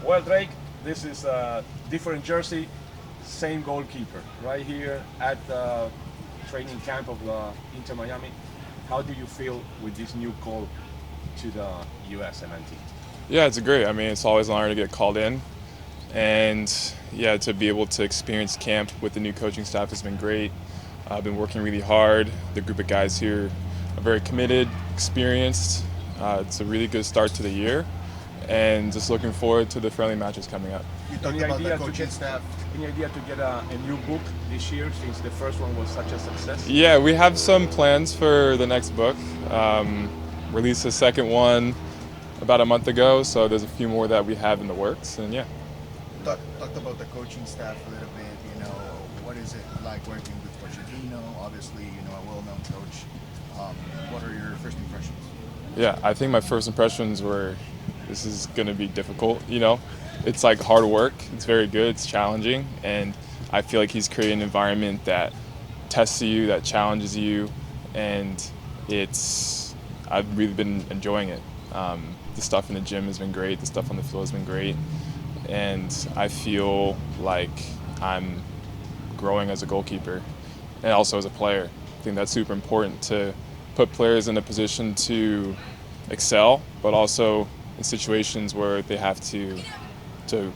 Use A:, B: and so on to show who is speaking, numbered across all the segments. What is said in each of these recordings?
A: Well, Drake, this is a different jersey, same goalkeeper, right here at the training camp of Inter Miami. How do you feel with this new call to the USMNT?
B: Yeah, it's great. I mean, it's always an honor to get called in, and yeah, to be able to experience camp with the new coaching staff has been great. I've been working really hard. The group of guys here are very committed, experienced. It's a really good start to the year, and just looking forward to the friendly matches coming up.
C: You
A: Any
C: talked about the
A: idea to
C: coaching
A: get
C: staff.
A: any idea to get a new book this year since the first one was such a success?
B: Yeah, we have some plans for the next book. Released the second one about a month ago, so there's a few more that we have in the works, and yeah.
C: Talked about the coaching staff a little bit. What is it like working with Pochettino? Obviously, a well-known coach. What are your first impressions?
B: Yeah, I think my first impressions were this is going to be difficult. It's like hard work. It's very good. It's challenging, and I feel like he's created an environment that tests you, that challenges you, and I've really been enjoying it. The stuff in the gym has been great. The stuff on the field has been great, and I feel like I'm growing as a goalkeeper and also as a player. I think that's super important to put players in a position to excel, but also in situations where they have to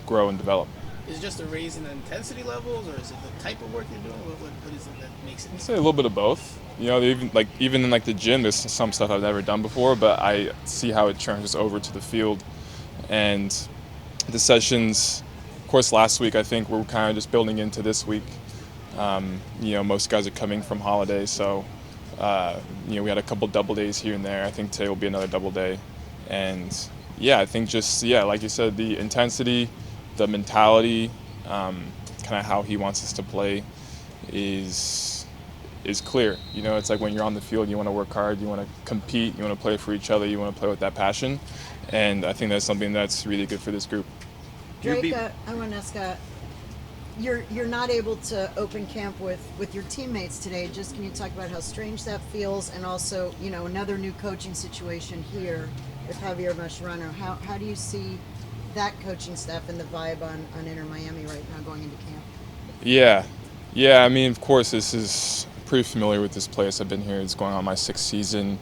B: grow and develop.
D: Is it just a raise in the intensity levels, or is it the type of work you're doing? What is it that makes it?
B: I'd say a little bit of both. Even in the gym, there's some stuff I've never done before, but I see how it transfers over to the field. And the sessions, of course, last week I think we're kind of just building into this week. Most guys are coming from holiday, so we had a couple double days here and there. I think today will be another double day, and yeah, I think like you said, the intensity, the mentality, kind of how he wants us to play is clear. It's like when you're on the field, you want to work hard, you want to compete, you want to play for each other, you want to play with that passion, and I think that's something that's really good for this group.
E: Drake, I want to ask, you're not able to open camp with your teammates today. Just can you talk about how strange that feels, and also, another new coaching situation here with Javier Mascherano. How do you see that coaching staff and the vibe on Inter Miami right now going into camp?
B: Yeah. I mean, of course, this is pretty familiar with this place. I've been here. It's going on my 6th season.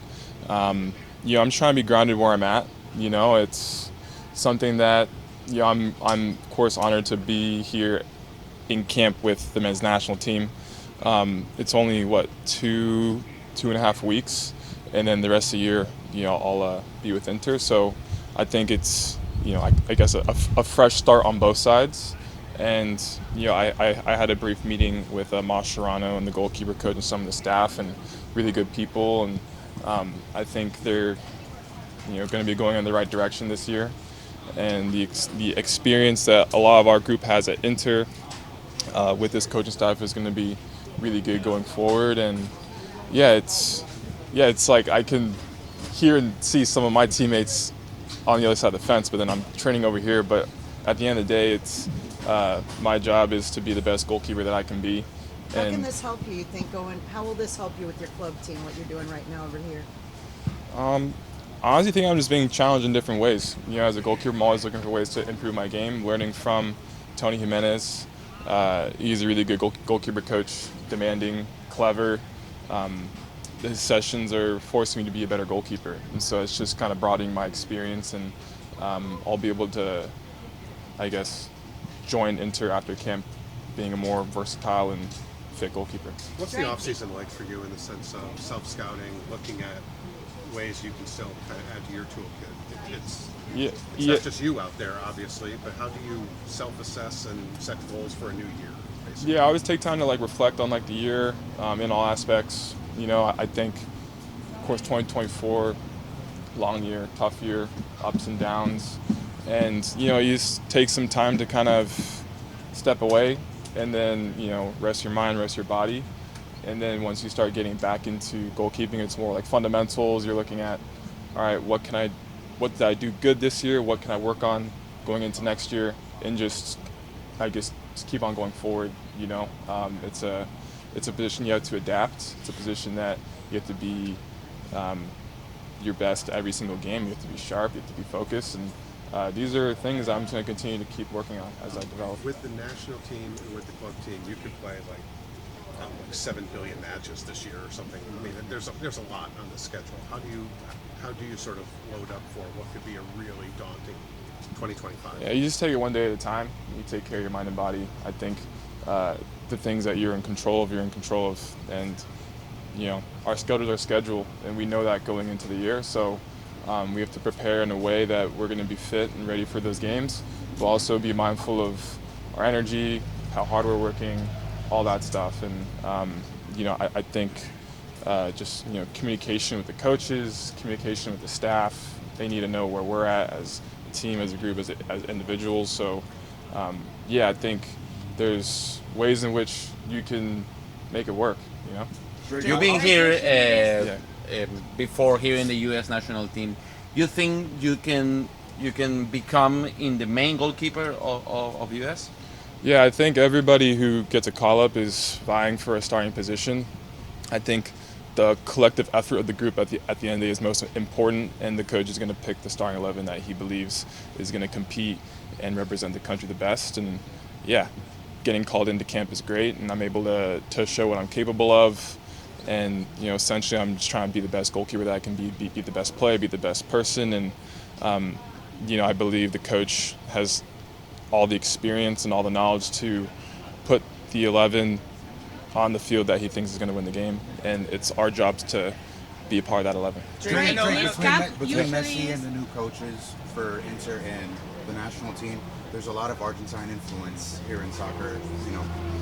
B: I'm trying to be grounded where I'm at. It's something that I'm of course honored to be here in camp with the men's national team. It's only 2.5 weeks, and then the rest of the year, I'll be with Inter. So I think it's I guess a fresh start on both sides. And I had a brief meeting with Mascherano and the goalkeeper coach and some of the staff, and really good people. And I think they're going to be going in the right direction this year. And the experience that a lot of our group has at Inter with this coaching staff is going to be really good going forward. And it's like I can hear and see some of my teammates on the other side of the fence, but then I'm training over here. But at the end of the day, it's my job is to be the best goalkeeper that I can be.
E: How can this help you think, how will this help you with your club team, what you're doing right now over here?
B: I honestly think I'm just being challenged in different ways. As a goalkeeper, I'm always looking for ways to improve my game, learning from Tony Jimenez. He's a really good goalkeeper coach, demanding, clever. His sessions are forcing me to be a better goalkeeper. And so it's just kind of broadening my experience, and I'll be able to, I guess, join Inter after camp being a more versatile and fit goalkeeper.
F: What's the offseason like for you in the sense of self-scouting, looking at ways you can still kind of add to your toolkit? It's not just you out there, obviously, but how do you self-assess and set goals for a new year, basically?
B: Yeah, I always take time to reflect on the year in all aspects. I think, of course, 2024, long year, tough year, ups and downs. And, you just take some time to kind of step away and then, rest your mind, rest your body. And then once you start getting back into goalkeeping, it's more like fundamentals. You're looking at, all right, what did I do good this year? What can I work on going into next year? And just keep on going forward, It's a position you have to adapt. It's a position that you have to be your best every single game. You have to be sharp. You have to be focused. And these are things I'm going to continue to keep working on as I develop.
F: With the national team and with the club team, you could play like, I don't know, like 7 billion matches this year or something. I mean, there's a lot on the schedule. How do you sort of load up for what could be a really daunting 2025?
B: Yeah, you just take it one day at a time. You take care of your mind and body. I think the things that you're in control of, and our schedule is our schedule, and we know that going into the year. So we have to prepare in a way that we're going to be fit and ready for those games, but also be mindful of our energy, how hard we're working, all that stuff. And I think just communication with the coaches, communication with the staff. They need to know where we're at as a team, as a group, as individuals. So I think there's ways in which you can make it work.
G: You've been here before here in the U.S. national team. You think you can become in the main goalkeeper of U.S.?
B: Yeah, I think everybody who gets a call-up is vying for a starting position. I think the collective effort of the group at the end of the day is most important, and the coach is going to pick the starting 11 that he believes is going to compete and represent the country the best. And getting called into camp is great, and I'm able to show what I'm capable of. And essentially, I'm just trying to be the best goalkeeper that I can be the best player, be the best person. And I believe the coach has all the experience and all the knowledge to put the 11 on the field that he thinks is going to win the game, and it's our jobs to be a part of that 11.
H: Between Messi and the new coaches for Inter and the national team, there's a lot of Argentine influence here in soccer,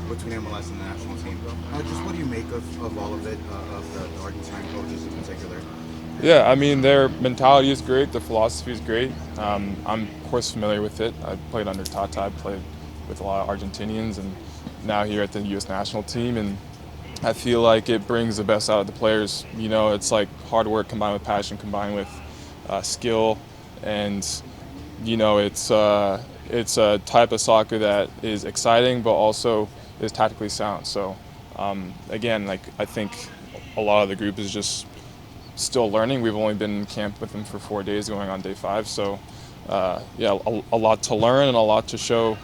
H: between MLS and the national team. Just what do you make of all of it, of the Argentine coaches in particular?
B: Yeah, I mean, their mentality is great, their philosophy is great. I'm, of course, familiar with it. I played under Tata, I played with a lot of Argentinians, and now here at the U.S. national team, and I feel like it brings the best out of the players. It's like hard work combined with passion, combined with skill, and it's a type of soccer that is exciting, but also is tactically sound. So again, I think a lot of the group is just still learning. We've only been in camp with them for 4 days, going on day 5. So a lot to learn and a lot to show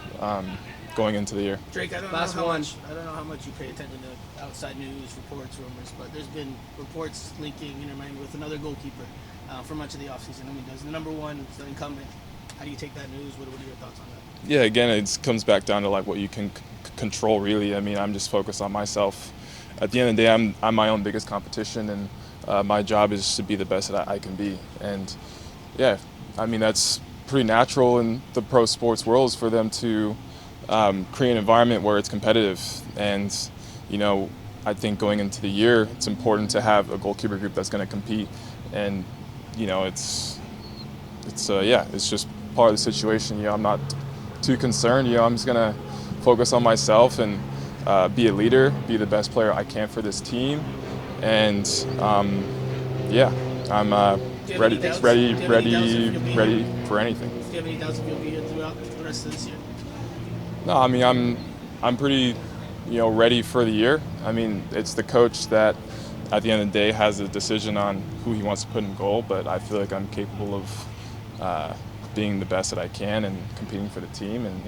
B: going into the year.
D: Drake, I don't know how much you pay attention to outside news, reports, rumors, but there's been reports linking Inter Miami with another goalkeeper for much of the offseason. I mean, does the number one, the incumbent, how do you take that news? What are your thoughts on that?
B: Yeah, again, it comes back down to what you can control, really. I mean, I'm just focused on myself. At the end of the day, I'm my own biggest competition, and my job is to be the best that I can be. And I mean, that's pretty natural in the pro sports world, is for them to create an environment where it's competitive. And I think going into the year, it's important to have a goalkeeper group that's going to compete. And it's just part of the situation. I'm not too concerned. I'm just going to focus on myself and be a leader, be the best player I can for this team. And I'm ready for anything.
D: Do you have any doubts if you'll be here throughout the rest of this year?
B: No, I mean, I'm pretty ready for the year. I mean, it's the coach that at the end of the day has a decision on who he wants to put in goal, but I feel like I'm capable of being the best that I can and competing for the team, and